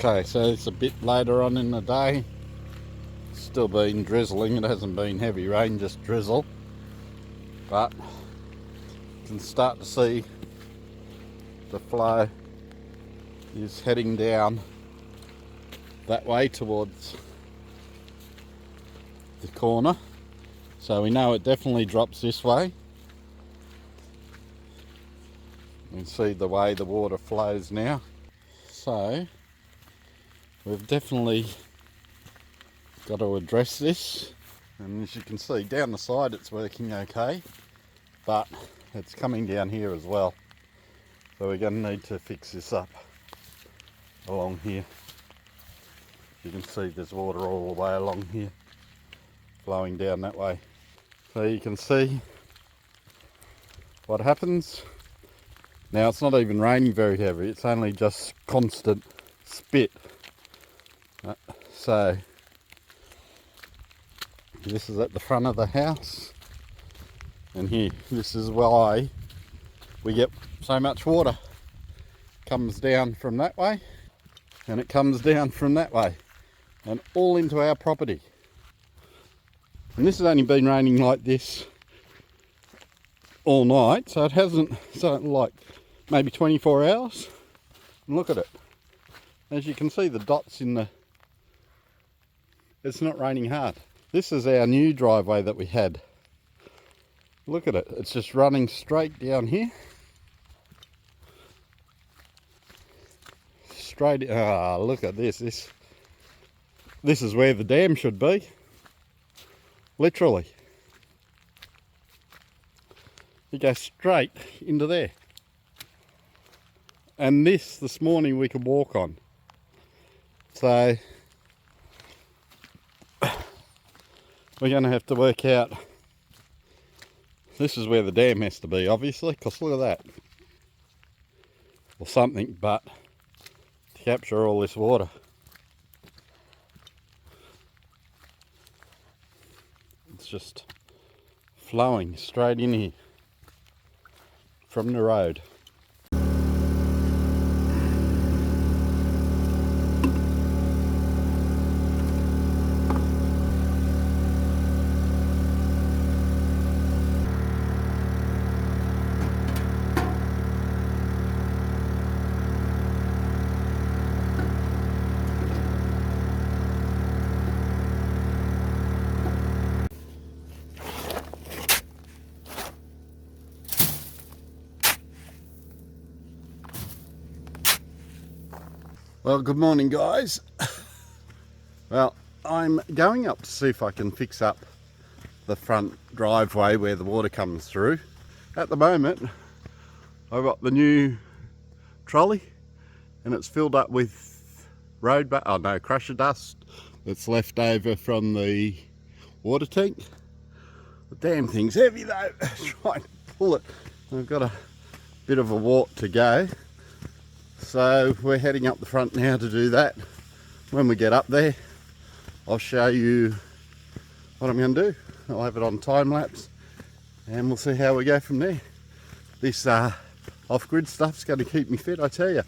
Okay, so it's a bit later on in the day. It's still been drizzling. It hasn't been heavy rain, just drizzle. But you can start to see the flow is heading down that way towards the corner. So we know it definitely drops this way. You can see the way the water flows now. So we've definitely got to address this, and as you can see down the side it's working okay, but it's coming down here as well, so we're going to need to fix this up along here. You can see there's water all the way along here flowing down that way, so you can see what happens. Now it's not even raining very heavy, it's only just constant spit. So this is at the front of the house, and here, this is why we get so much water. Comes down from that way, and it comes down from that way, and all into our property. And this has only been raining like this all night, so it hasn't, so like maybe 24 hours. And look at it. As you can see, the dots in the, it's not raining hard. This is our new driveway that we had. Look at it, it's just running straight down here. Straight, look at this. This is where the dam should be. Literally. You go straight into there. And this morning we could walk on. So we're going to have to work out, this is where the dam has to be, obviously, because look at that. Or something, but to capture all this water. It's just flowing straight in here from the road. Well, good morning, guys. Well, I'm going up to see if I can fix up the front driveway where the water comes through. At the moment, I've got the new trolley and it's filled up with crusher dust that's left over from the water tank. The damn thing's heavy though. Trying to pull it. I've got a bit of a walk to go. So we're heading up the front now to do that. When we get up there, I'll show you what I'm going to do. I'll have it on time lapse and we'll see how we go from there. This off-grid stuff's going to keep me fit, I tell you.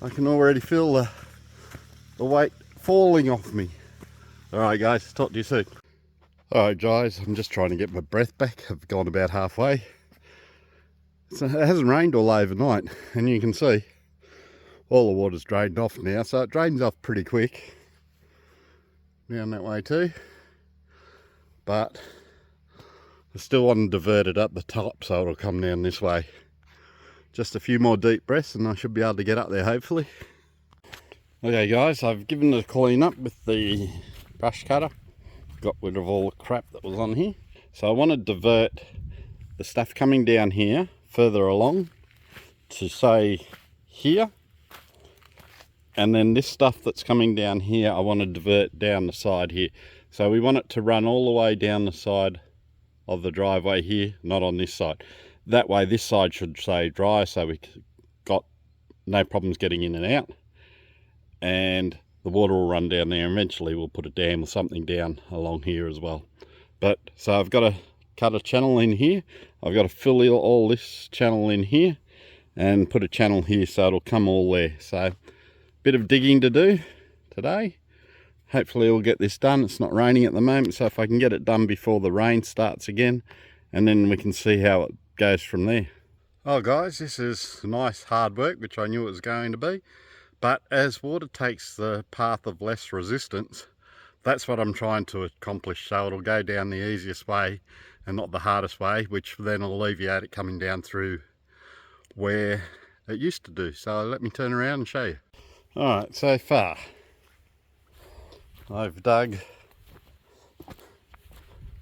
I can already feel the weight falling off me. Alright guys, talk to you soon. Alright guys, I'm just trying to get my breath back. I've gone about halfway. So it hasn't rained all overnight, and you can see all the water's drained off now, so it drains off pretty quick down that way too, but I still want to divert it up the top so it'll come down this way. Just a few more deep breaths and I should be able to get up there hopefully. Okay guys, I've given it a clean up with the brush cutter, got rid of all the crap that was on here, so I want to divert the stuff coming down here further along to say here. And then this stuff that's coming down here, I want to divert down the side here. So we want it to run all the way down the side of the driveway here, not on this side. That way this side should stay dry, so we got no problems getting in and out. And the water will run down there. Eventually we'll put a dam or something down along here as well. But so I've got to cut a channel in here. I've got to fill all this channel in here and put a channel here so it'll come all there. So bit of digging to do today. Hopefully we'll get this done. It's not raining at the moment, so if I can get it done before the rain starts again, and then we can see how it goes from there. Oh guys, this is nice hard work, which I knew it was going to be, but as water takes the path of less resistance, that's what I'm trying to accomplish, so it'll go down the easiest way and not the hardest way, which then will alleviate it coming down through where it used to do. So let me turn around and show you. Alright, so far I've dug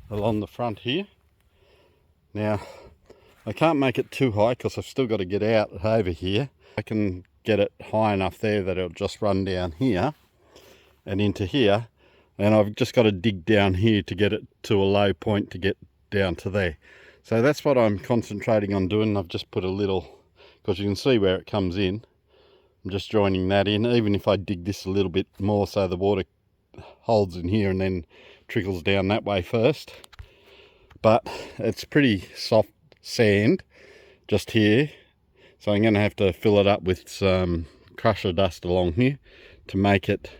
along the front here. Now I can't make it too high because I've still got to get out over here. I can get it high enough there that it'll just run down here and into here, and I've just got to dig down here to get it to a low point to get down to there. So that's what I'm concentrating on doing. I've just put a little, because you can see where it comes in. I'm just joining that in, even if I dig this a little bit more so the water holds in here and then trickles down that way first. But it's pretty soft sand just here, so I'm going to have to fill it up with some crusher dust along here to make it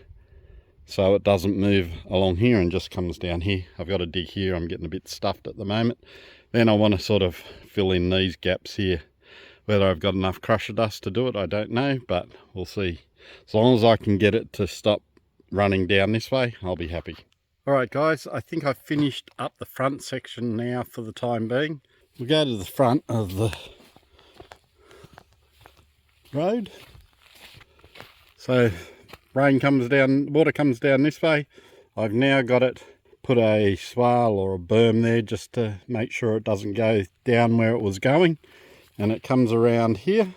so it doesn't move along here and just comes down here. I've got to dig here. I'm getting a bit stuffed at the moment. Then I want to sort of fill in these gaps here. Whether I've got enough crusher dust to do it, I don't know, but we'll see. As long as I can get it to stop running down this way, I'll be happy. Alright guys, I think I've finished up the front section now for the time being. We'll go to the front of the road. So rain comes down, water comes down this way. I've now got it, put a swale or a berm there just to make sure it doesn't go down where it was going. And it comes around here.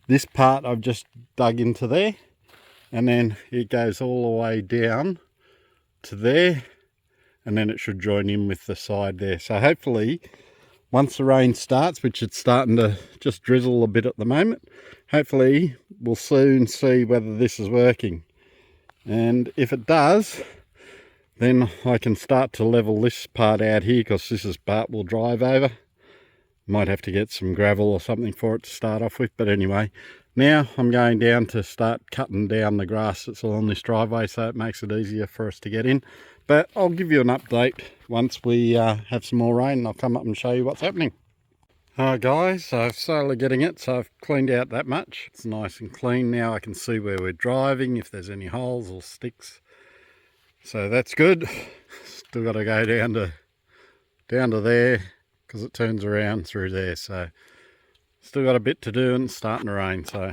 This part I've just dug into there, and then it goes all the way down to there, and then it should join in with the side there. So hopefully once the rain starts, which it's starting to just drizzle a bit at the moment, hopefully we'll soon see whether this is working. And if it does, then I can start to level this part out here, because this is part we'll drive over. Might have to get some gravel or something for it to start off with, but anyway, now I'm going down to start cutting down the grass that's along this driveway, so it makes it easier for us to get in. But I'll give you an update once we have some more rain, and I'll come up and show you what's happening. Guys, I've slowly getting it, so I've cleaned out that much. It's nice and clean now. I can see where we're driving, if there's any holes or sticks. So that's good. Still got to go down to there, because it turns around through there. So still got a bit to do, and it's starting to rain. So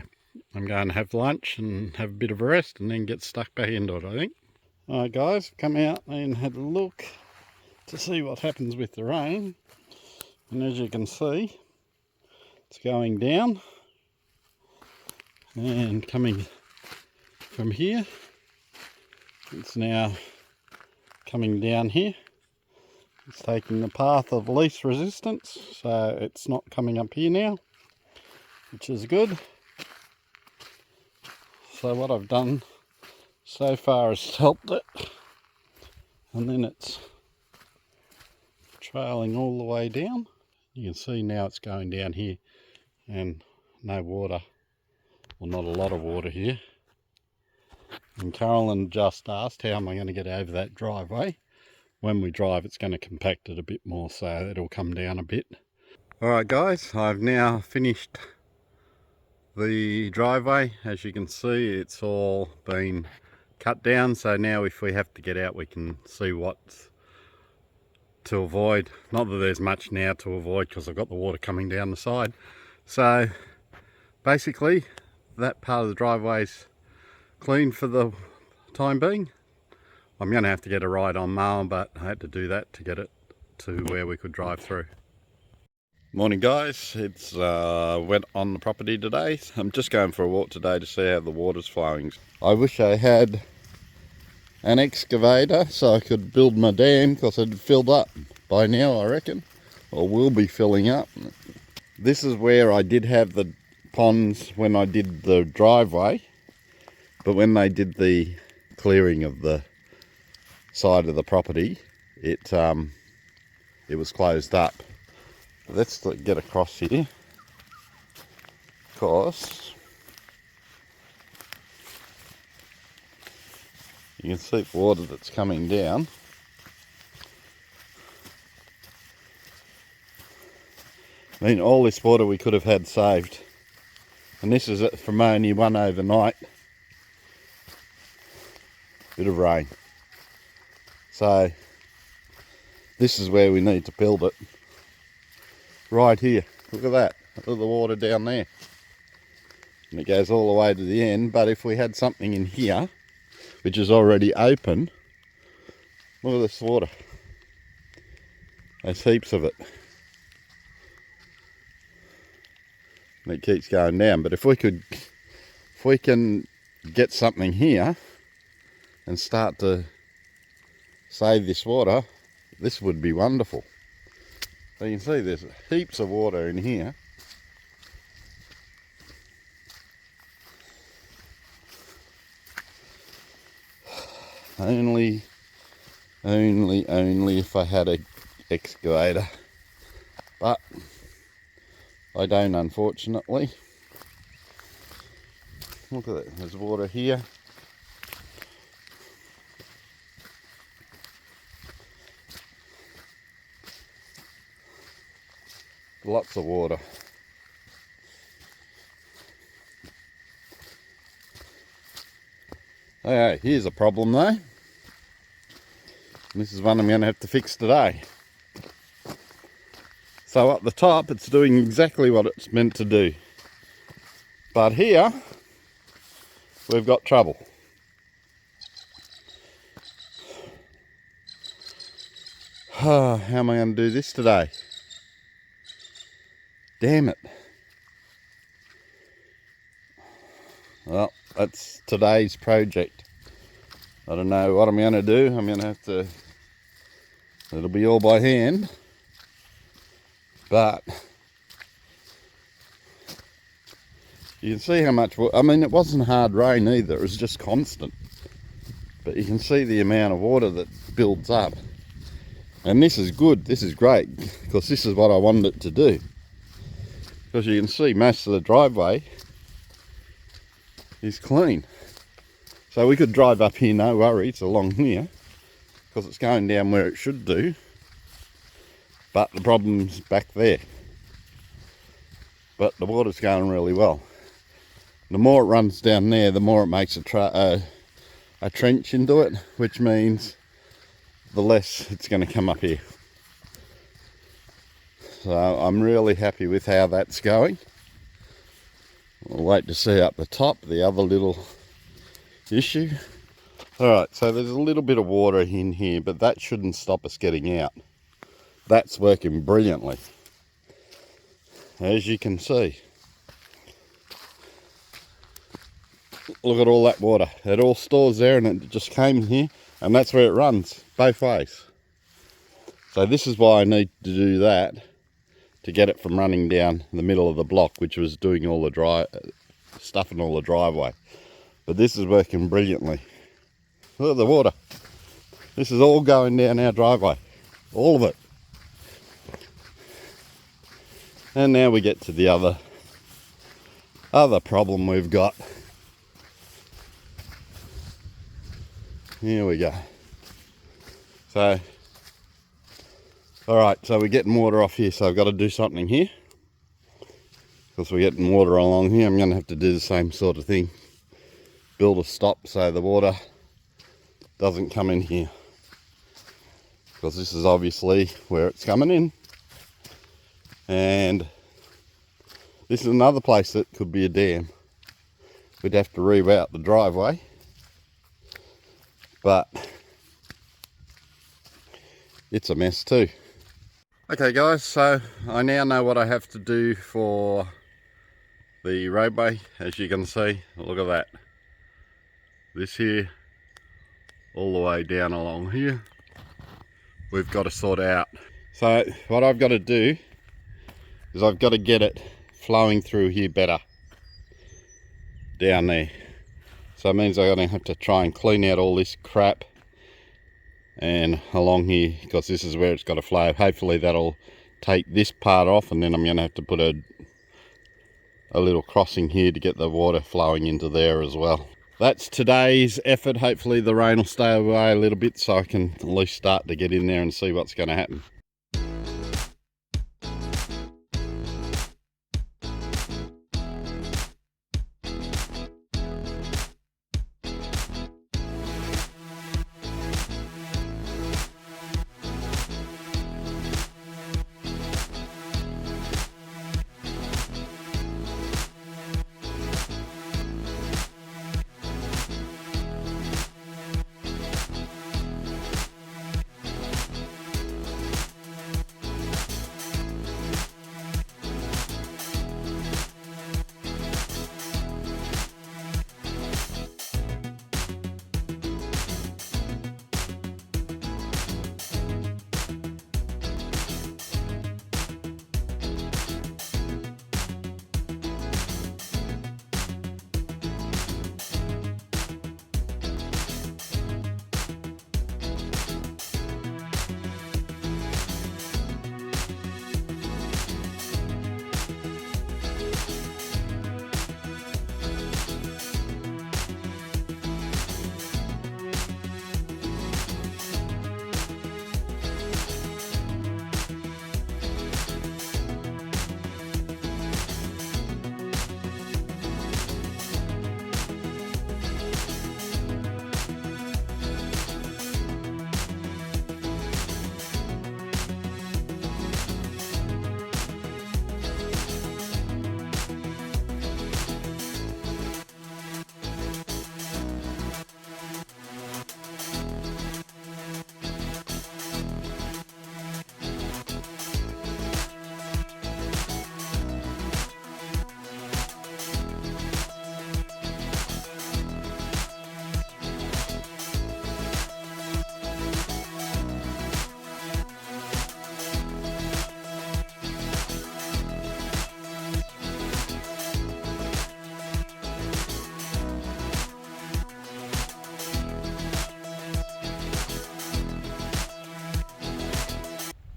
I'm going to have lunch and have a bit of a rest and then get stuck back into it, I think. Alright guys, come out and had a look to see what happens with the rain. And as you can see, it's going down and coming from here. It's now coming down here. It's taking the path of least resistance, so it's not coming up here now, which is good. So what I've done so far is helped it, and then it's trailing all the way down. You can see now it's going down here, and no water, well, not a lot of water here. And Carolyn just asked, how am I going to get over that driveway? When we drive, it's going to compact it a bit more, so it'll come down a bit. Alright guys, I've now finished the driveway. As you can see, it's all been cut down, so now if we have to get out, we can see what's to avoid. Not that there's much now to avoid, because I've got the water coming down the side. So basically that part of the driveway's clean for the time being. I'm going to have to get a ride-on mower, but I had to do that to get it to where we could drive through. Morning guys, it's wet on the property today. I'm just going for a walk today to see how the water's flowing. I wish I had an excavator so I could build my dam, because it'd filled up by now, I reckon, or will be filling up. This is where I did have the ponds when I did the driveway, but when they did the clearing of the side of the property, it was closed up. Let's get across here, because You can see the water that's coming down. I mean, all this water we could have had saved. And this is it from only one overnight. Bit of rain. So, this is where we need to build it. Right here. Look at that. Look at the water down there. And it goes all the way to the end. But if we had something in here, which is already open, look at this water. There's heaps of it. And it keeps going down. But if we can get something here and start to save this water, this would be wonderful. So you can see there's heaps of water in here. Only if I had an excavator. But I don't, unfortunately. Look at that, there's water here. Lots of water. Okay, here's a problem though. This is one I'm going to have to fix today. So up the top it's doing exactly what it's meant to do. But here we've got trouble. How am I going to do this today? Damn it. Well, that's today's project. I don't know what I'm going to do. I'm going to have to, it'll be all by hand. But you can see how much, I mean, it wasn't hard rain either. It was just constant. But you can see the amount of water that builds up. And this is good. This is great. Because this is what I wanted it to do. Because you can see most of the driveway is clean. So we could drive up here, no worries, along here. Because it's going down where it should do. But the problem's back there. But the water's going really well. The more it runs down there, the more it makes a trench into it, which means the less it's going to come up here. So I'm really happy with how that's going. We'll wait to see up the top, the other little issue. Alright, so there's a little bit of water in here, but that shouldn't stop us getting out. That's working brilliantly, as you can see. Look at all that water. It all stores there and it just came here, and that's where it runs, both ways. So this is why I need to do that, to get it from running down the middle of the block, which was doing all the stuff in all the driveway. But this is working brilliantly. Look at the water. This is all going down our driveway. All of it. And now we get to the other problem we've got. Here we go. So, alright, so we're getting water off here, so I've got to do something here. Because we're getting water along here, I'm going to have to do the same sort of thing. Build a stop so the water doesn't come in here. Because this is obviously where it's coming in. And this is another place that could be a dam. We'd have to reroute the driveway. But it's a mess too. Okay guys, so I now know what I have to do for the roadway. As you can see, look at that. This here, all the way down along here, we've got to sort out. So what I've got to do is I've got to get it flowing through here better, down there. So it means I'm going to have to try and clean out all this crap and along here, because this is where it's got to flow. Hopefully that'll take this part off, and then I'm going to have to put a little crossing here to get the water flowing into there as well. that's today's effort. Hopefully the rain will stay away a little bit so I can at least start to get in there and see what's going to happen.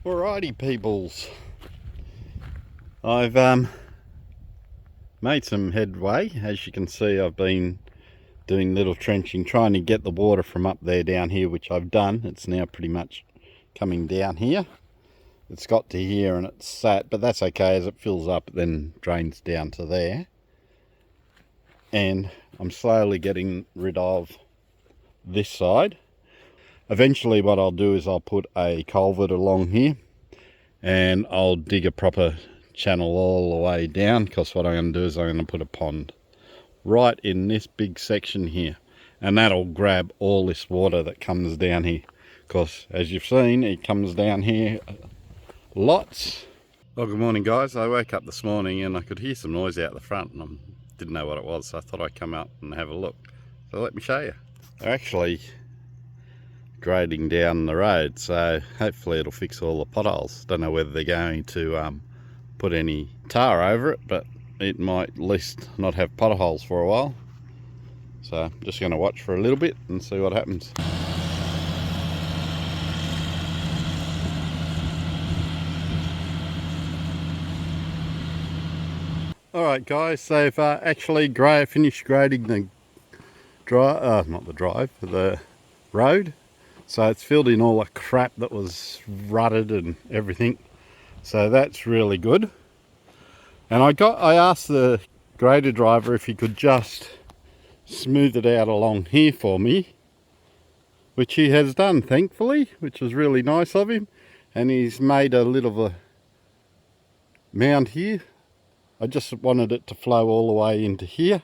Alrighty peoples, I've made some headway. As you can see, I've been doing little trenching, trying to get the water from up there down here, which I've done. It's now pretty much coming down here. It's got to here and it's sat, but that's okay. As it fills up, it then drains down to there. And I'm slowly getting rid of this side. Eventually what I'll do is I'll put a culvert along here and I'll dig a proper channel all the way down, because what I'm going to do is I'm going to put a pond right in this big section here, and that'll grab all this water that comes down here, because as you've seen, it comes down here lots. Well, good morning guys. I woke up this morning and I could hear some noise out the front and I didn't know what it was, so I thought I'd come up and have a look. So let me show you. They're actually grading down the road, so hopefully it'll fix all the potholes. Don't know whether they're going to put any tar over it, but it might at least not have potholes for a while. So I'm just going to watch for a little bit and see what happens. Alright guys, they've actually finished grading the the road. So it's filled in all the crap that was rutted and everything. So that's really good. And I asked the grader driver if he could just smooth it out along here for me, which he has done, thankfully, which was really nice of him. And he's made a little mound here. I just wanted it to flow all the way into here,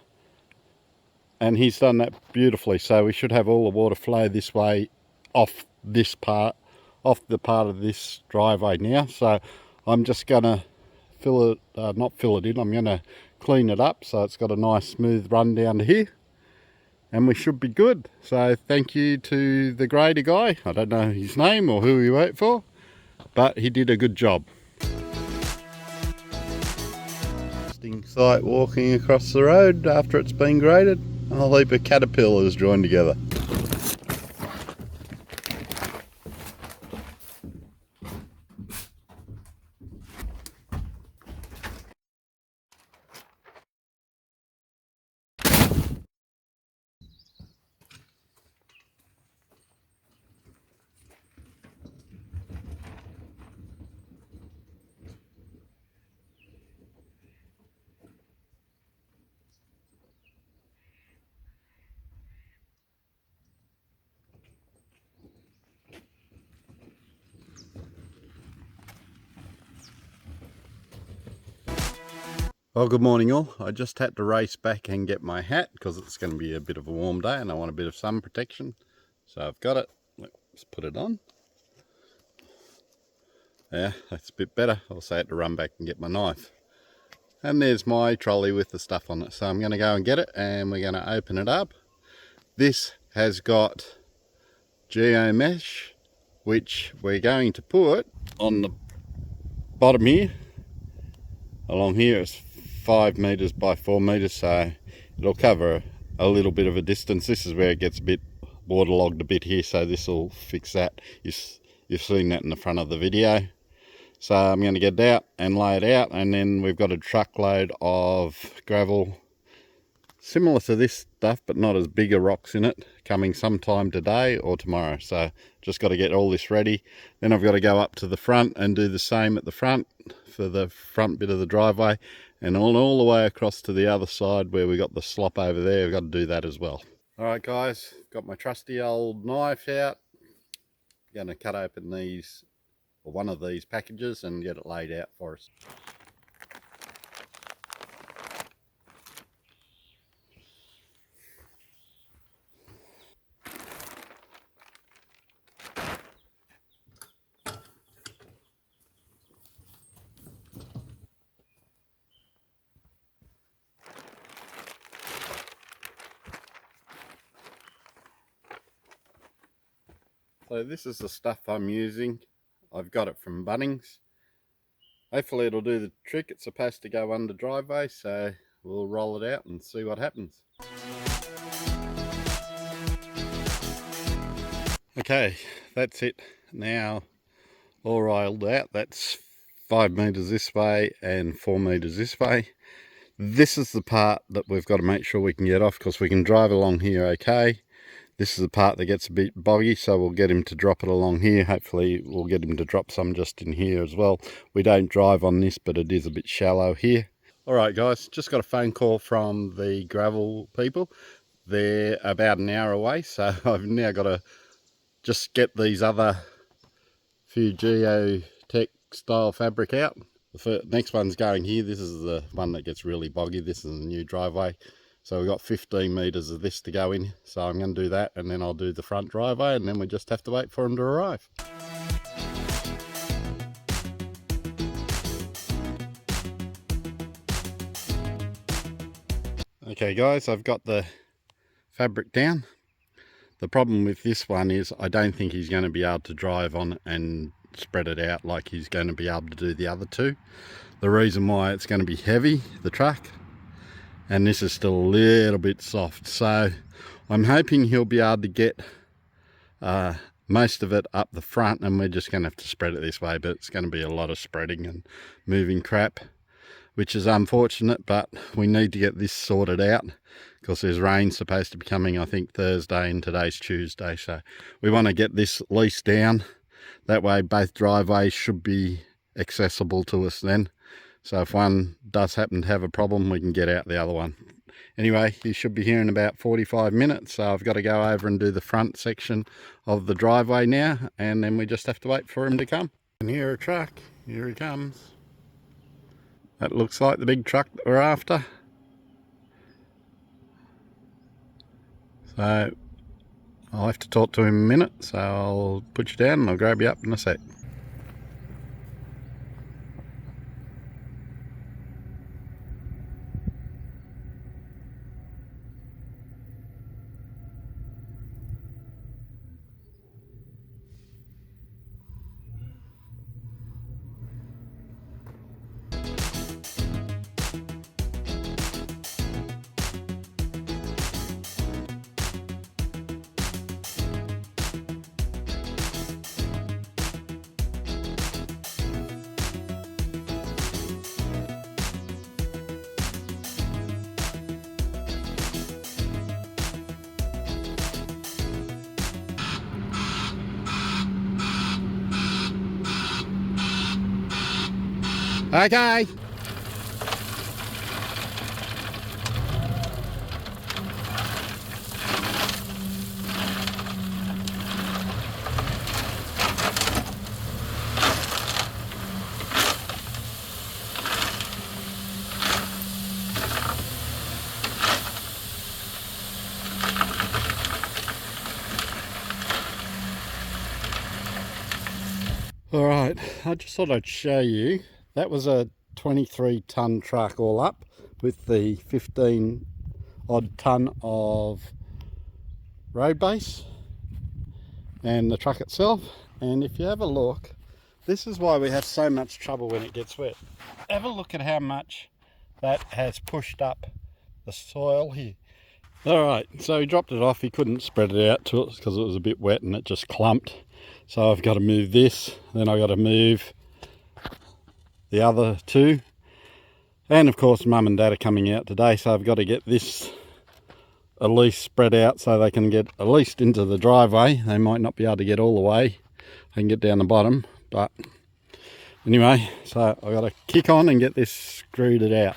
and he's done that beautifully. So we should have all the water flow this way off the part of this driveway now. So I'm just gonna not fill it in, I'm gonna clean it up so it's got a nice smooth run down to here, and we should be good. So thank you to the grader guy. I don't know his name or who he worked for, but he did a good job. Site walking across the road after it's been graded. A whole heap of caterpillars joined together. Well, good morning all. I just had to race back and get my hat because it's going to be a bit of a warm day and I want a bit of sun protection. So I've got it. Let's put it on. Yeah, that's a bit better. I also had to run back and get my knife. And there's my trolley with the stuff on it. So I'm going to go and get it and we're going to open it up. This has got geo mesh, which we're going to put on the bottom here. Along here it's 5 meters by 4 meters, so it'll cover a little bit of a distance. This is where it gets a bit waterlogged a bit here, so this will fix that. You've seen that in the front of the video. So I'm going to get it out and lay it out, and then we've got a truckload of gravel similar to this stuff but not as bigger rocks in it, coming sometime today or tomorrow. So just got to get all this ready. Then I've got to go up to the front and do the same at the front for the front bit of the driveway, and all the way across to the other side where we got the slop over there. We've got to do that as well. All right guys, got my trusty old knife out. Going to cut open these, or one of these packages, and get it laid out for us. So this is the stuff I'm using. I've got it from Bunnings. Hopefully it'll do the trick. It's supposed to go under driveway, so we'll roll it out and see what happens. Okay, that's it now, all rolled out. That's 5 meters this way and 4 meters this way. This is the part that we've got to make sure we can get off, because we can drive along here okay. This is the part that gets a bit boggy, so we'll get him to drop it along here. Hopefully we'll get him to drop some just in here as well. We don't drive on this, but it is a bit shallow here. All right guys, just got a phone call from the gravel people. They're about an hour away, so I've now got to just get these other few geotech style fabric out. The next one's going here. This is the one that gets really boggy. This is the new driveway. So we've got 15 meters of this to go in. So I'm going to do that, and then I'll do the front driveway, and then we just have to wait for them to arrive. Okay guys, I've got the fabric down. The problem with this one is I don't think he's going to be able to drive on it and spread it out like he's going to be able to do the other two. The reason why, it's going to be heavy, the truck, and this is still a little bit soft. So I'm hoping he'll be able to get most of it up the front, and we're just going to have to spread it this way, but it's going to be a lot of spreading and moving crap, which is unfortunate, but we need to get this sorted out because there's rain supposed to be coming, I think, Thursday, and today's Tuesday. So we want to get this at least down. That way both driveways should be accessible to us then. So if one does happen to have a problem, we can get out the other one. Anyway, he should be here in about 45 minutes. So I've got to go over and do the front section of the driveway now, and then we just have to wait for him to come. And here a truck, here he comes. That looks like the big truck that we're after. So I'll have to talk to him in a minute, so I'll put you down and I'll grab you up in a sec. Okay. Alright, I just thought I'd show you. That was a 23-tonne truck all up with the 15 odd tonne of road base and the truck itself. And if you have a look, this is why we have so much trouble when it gets wet. Have a look at how much that has pushed up the soil here. Alright, so he dropped it off. He couldn't spread it out to it because it was a bit wet and it just clumped. So I've got to move this, then I've got to move the other two. And of course Mum and Dad are coming out today, so I've got to get this at least spread out so they can get at least into the driveway. They might not be able to get all the way. They can get down the bottom, but anyway, so I've got to kick on and get this screwed it out.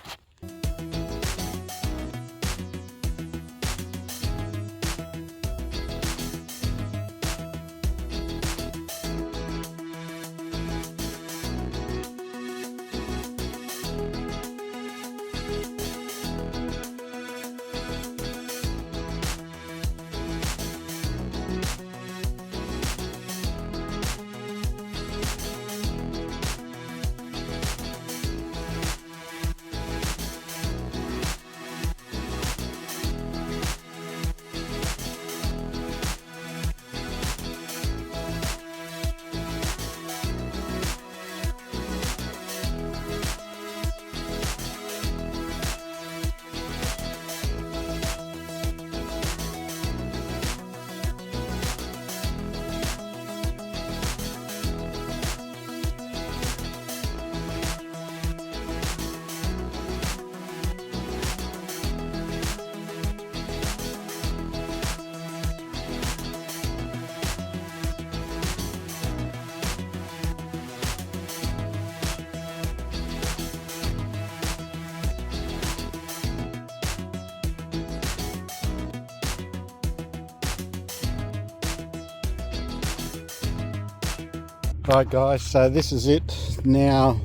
Right guys, so this is it now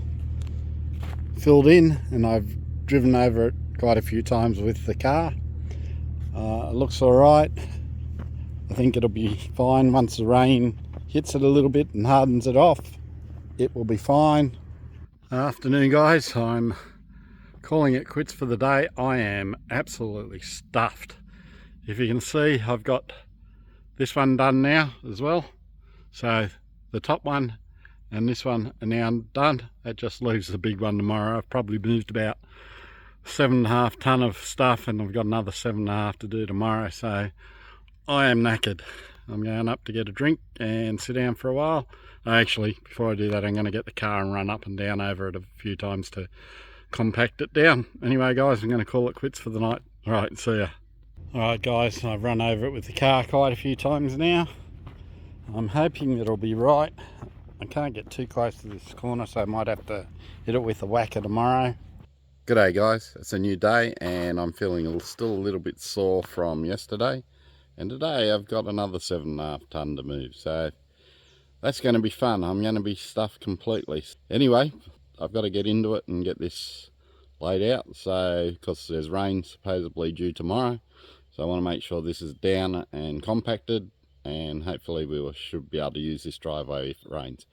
filled in, and I've driven over it quite a few times with the car. It looks alright. I think it'll be fine once the rain hits it a little bit and hardens it off. It will be fine. Afternoon guys, I'm calling it quits for the day. I am absolutely stuffed. If you can see, I've got this one done now as well. So the top one and this one are now done. That just leaves the big one tomorrow. I've probably moved about 7.5 tonne of stuff, and I've got another 7.5 to do tomorrow. So I am knackered. I'm going up to get a drink and sit down for a while. Actually, before I do that, I'm going to get the car and run up and down over it a few times to compact it down. Anyway guys, I'm going to call it quits for the night. Alright, see ya. Alright guys, I've run over it with the car quite a few times now. I'm hoping it'll be right. I can't get too close to this corner, so I might have to hit it with a whacker tomorrow. G'day guys, it's a new day and I'm feeling still a little bit sore from yesterday. And today I've got another 7.5 tonne to move, so that's going to be fun. I'm going to be stuffed completely. Anyway, I've got to get into it and get this laid out, so because there's rain supposedly due tomorrow. So I want to make sure this is down and compacted, and hopefully we should be able to use this driveway if it rains.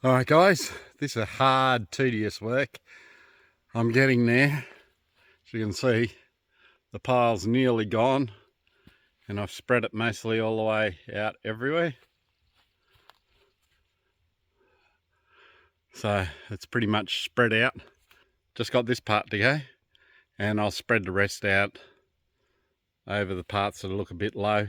Alright guys, this is hard, tedious work. I'm getting there. As you can see, the pile's nearly gone, and I've spread it mostly all the way out everywhere. So it's pretty much spread out. Just got this part to go, and I'll spread the rest out over the parts that look a bit low.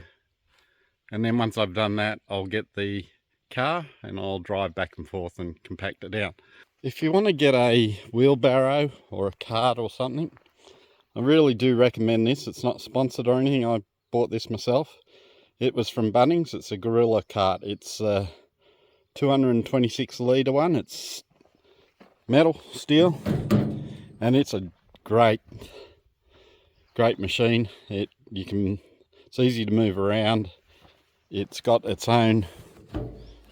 And then once I've done that, I'll get the car and I'll drive back and forth and compact it down. If you want to get a wheelbarrow or a cart or something, I really do recommend this. It's not sponsored or anything. I bought this myself. It was from Bunnings. It's a Gorilla cart. It's a 226 litre one. It's metal, steel, and it's a great machine. It it's easy to move around. It's got its own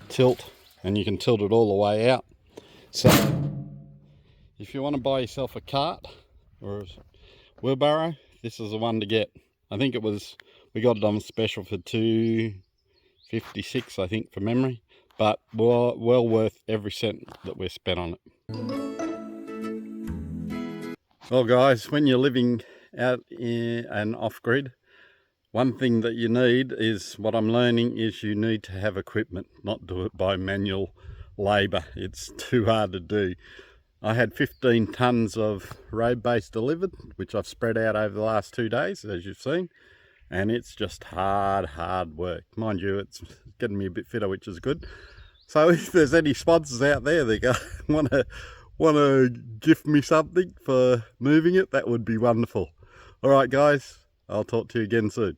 tilt, and you can tilt it all the way out. So if you want to buy yourself a cart or a wheelbarrow, this is the one to get. I think we got it on special for $2.56, I think, for memory, but well worth every cent that we've spent on it. Well guys, when you're living out in and off-grid, one thing that you need is, what I'm learning is, you need to have equipment, not do it by manual labour. It's too hard to do. I had 15 tonnes of road base delivered, which I've spread out over the last 2 days, as you've seen, and it's just hard work. Mind you, it's getting me a bit fitter, which is good. So if there's any sponsors out there that want to gift me something for moving it, that would be wonderful. All right guys, I'll talk to you again soon.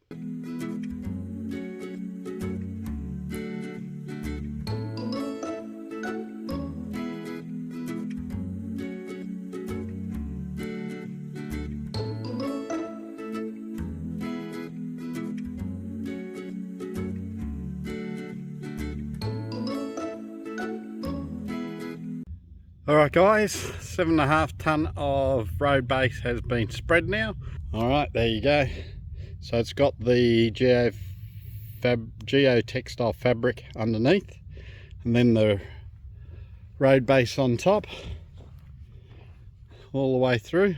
Alright guys, 7.5 tonne of road base has been spread now. Alright, there you go. So it's got the geotextile fabric underneath, and then the road base on top, all the way through.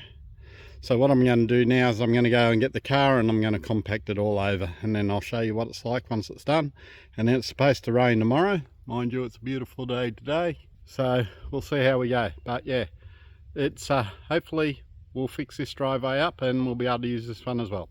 So what I'm going to do now is I'm going to go and get the car and I'm going to compact it all over, and then I'll show you what it's like once it's done. And then it's supposed to rain tomorrow. Mind you, it's a beautiful day today. So we'll see how we go, but yeah, it's hopefully we'll fix this driveway up and we'll be able to use this one as well.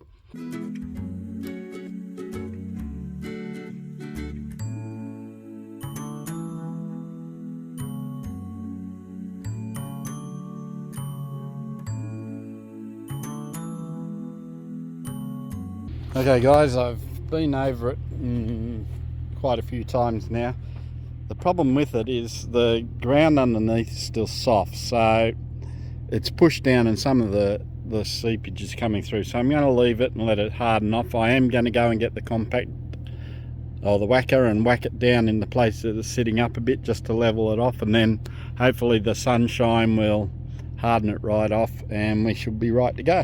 Okay guys, I've been over it quite a few times now. The problem with it is the ground underneath is still soft, so it's pushed down and some of the seepage is coming through. So I'm going to leave it and let it harden off. I am going to go and get the compact or the whacker and whack it down in the place that it's sitting up a bit, just to level it off, and then hopefully the sunshine will harden it right off and we should be right to go.